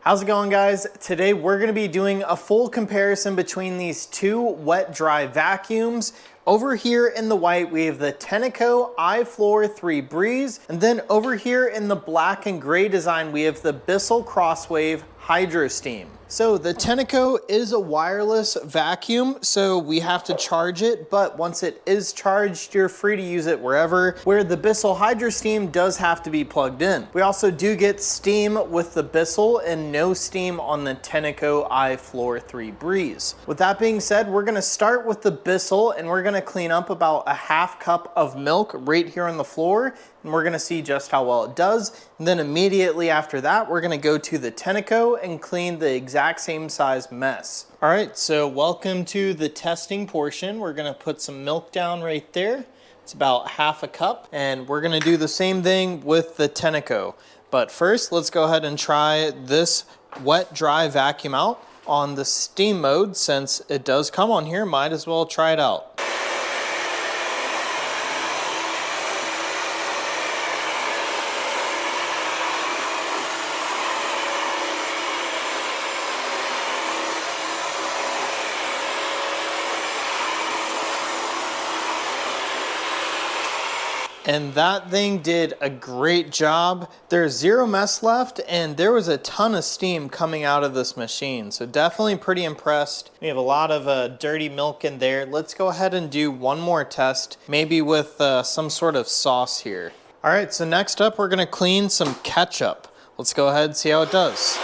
How's it going, guys? Today we're going to be doing a full comparison between these two wet-dry vacuums. Over here in the white we have the Tineco iFLOOR 3 Breeze, and then over here in the black and gray design we have the Bissell CrossWave HydroSteam. So the Tineco is a wireless vacuum, so we have to charge it, but once it is charged, you're free to use it wherever, where the Bissell HydroSteam does have to be plugged in. We also do get steam with the Bissell and no steam on the Tineco iFLOOR 3 Breeze. With that being said, we're gonna start with the Bissell and we're gonna clean up about a half cup of milk right here on the floor, and we're gonna see just how well it does. And then immediately after that, we're gonna go to the Tineco and clean the exact same size mess. All right, so welcome to the testing portion. We're gonna put some milk down right there. It's about half a cup, and we're gonna do the same thing with the Tineco. But first, let's go ahead and try this wet dry vacuum out on the steam mode. Since it does come on here, might as well try it out. And that thing did a great job. There's zero mess left, and there was a ton of steam coming out of this machine. So definitely pretty impressed. We have a lot of dirty milk in there. Let's go ahead and do one more test, maybe with some sort of sauce here. All right, so next up, we're gonna clean some ketchup. Let's go ahead and see how it does.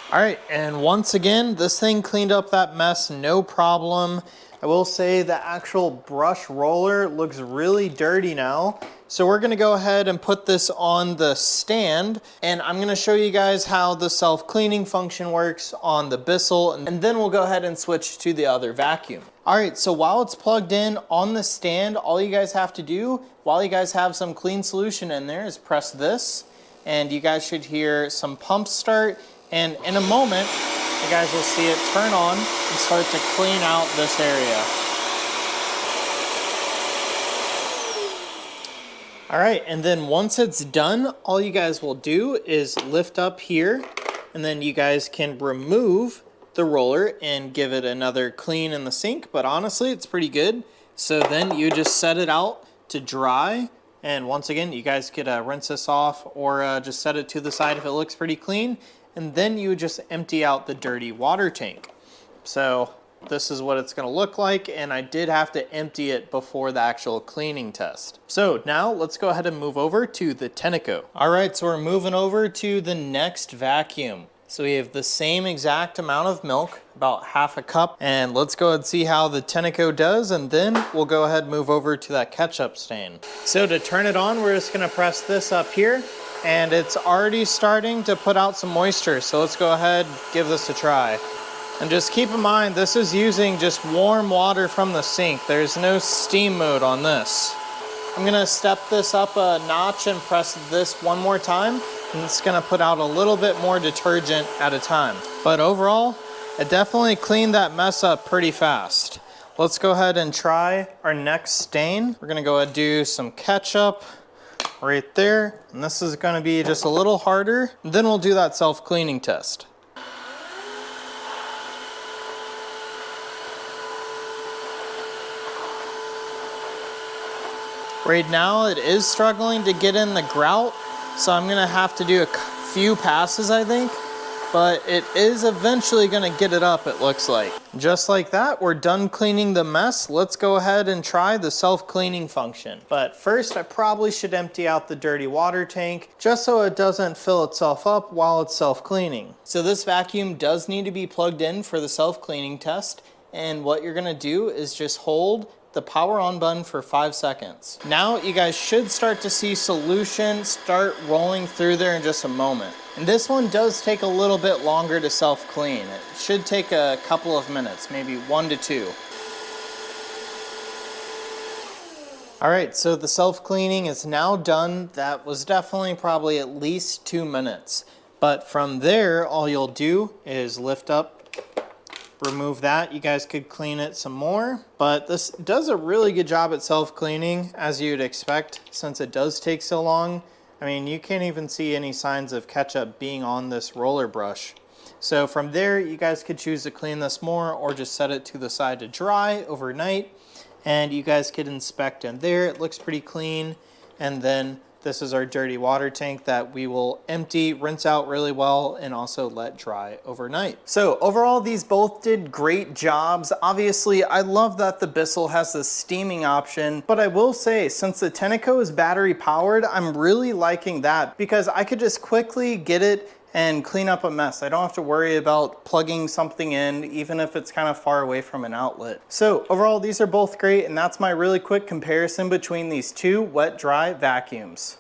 All right, and once again, this thing cleaned up that mess, no problem. I will say the actual brush roller looks really dirty now. So we're gonna go ahead and put this on the stand, and I'm gonna show you guys how the self-cleaning function works on the Bissell, and then we'll go ahead and switch to the other vacuum. All right, so while it's plugged in on the stand, all you guys have to do, while you guys have some clean solution in there, is press this, and you guys should hear some pumps start. And in a moment, you guys will see it turn on and start to clean out this area. All right, and then once it's done, all you guys will do is lift up here, and then you guys can remove the roller and give it another clean in the sink, but honestly, it's pretty good. So then you just set it out to dry. And once again, you guys could rinse this off or just set it to the side if it looks pretty clean. And then you just empty out the dirty water tank. So this is what it's gonna look like, and I did have to empty it before the actual cleaning test. So now let's go ahead and move over to the Tineco. All right, so we're moving over to the next vacuum. So we have the same exact amount of milk, about half a cup, and let's go ahead and see how the Tineco does, and then we'll go ahead and move over to that ketchup stain. So to turn it on, we're just gonna press this up here, and it's already starting to put out some moisture. So let's go ahead and give this a try. And just keep in mind, this is using just warm water from the sink. There's no steam mode on this. I'm gonna step this up a notch and press this one more time, and it's gonna put out a little bit more detergent at a time. But overall, it definitely cleaned that mess up pretty fast. Let's go ahead and try our next stain. We're gonna go ahead and do some ketchup right there, and this is gonna be just a little harder. Then we'll do that self-cleaning test. Right now it is struggling to get in the grout, so I'm gonna have to do a few passes, I think, but it is eventually gonna get it up, it looks like. Just like that, we're done cleaning the mess. Let's go ahead and try the self-cleaning function. But first, I probably should empty out the dirty water tank just so it doesn't fill itself up while it's self-cleaning. So this vacuum does need to be plugged in for the self-cleaning test, and what you're gonna do is just hold the power on button for 5 seconds. Now you guys should start to see solution start rolling through there in just a moment. And this one does take a little bit longer to self-clean. It should take a couple of minutes, maybe 1 to 2. All right, so the self-cleaning is now done. That was definitely probably at least 2 minutes. But from there, all you'll do is lift up remove that. You guys could clean it some more, but this does a really good job at self-cleaning, as you'd expect, since it does take so long. I mean, you can't even see any signs of ketchup being on this roller brush. So from there, you guys could choose to clean this more or just set it to the side to dry overnight. And you guys could inspect in there. It looks pretty clean. And then this is our dirty water tank that we will empty, rinse out really well, and also let dry overnight. So overall, these both did great jobs. Obviously, I love that the Bissell has this steaming option, but I will say, since the Tineco is battery powered, I'm really liking that because I could just quickly get it and clean up a mess. I don't have to worry about plugging something in, even if it's kind of far away from an outlet. So overall, these are both great, and that's my really quick comparison between these two wet-dry vacuums.